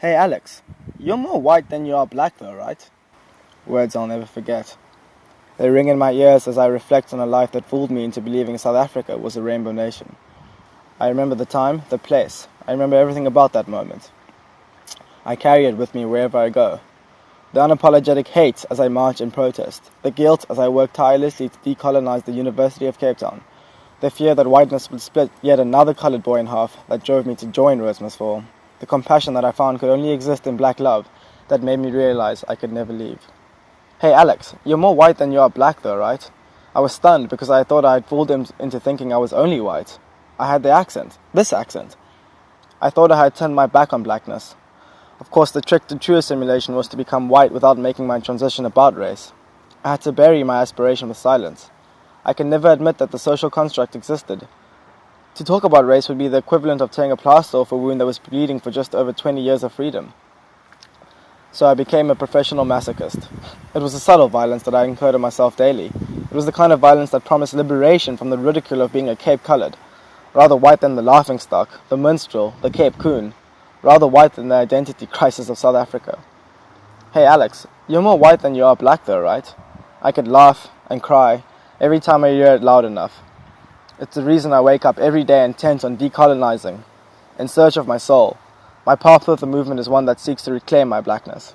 Hey Alex, you're more white than you are black though, right? Words I'll never forget. They ring in my ears as I reflect on a life that fooled me into believing South Africa was a rainbow nation. I remember the time, the place. I remember everything about that moment. I carry it with me wherever I go. The unapologetic hate as I march and protest. The guilt as I work tirelessly to decolonize the University of Cape Town. The fear that whiteness would split yet another coloured boy in half that drove me to join Rhodes must fall. The compassion that I found could only exist in black love that made me realize I could never leave. Hey Alex, you're more white than you are black though, right? I was stunned because I thought I had fooled him into thinking I was only white. I had the accent, this accent. I thought I had turned my back on blackness. Of course, the trick to true assimilation was to become white without making my transition about race. I had to bury my aspiration with silence. I could never admit that the social construct existed. To talk about race would be the equivalent of tearing a plaster off a wound that was bleeding for just over 20 years of freedom. So I became a professional masochist. It was a subtle violence that I incurred on myself daily. It was the kind of violence that promised liberation from the ridicule of being a Cape Coloured, rather white than the laughingstock, the minstrel, the Cape Coon, rather white than the identity crisis of South Africa. Hey Alex, you're more white than you are black though, right? I could laugh and cry every time I hear it loud enough. It's the reason I wake up every day intent on decolonizing, in search of my soul. My path with the movement is one that seeks to reclaim my blackness.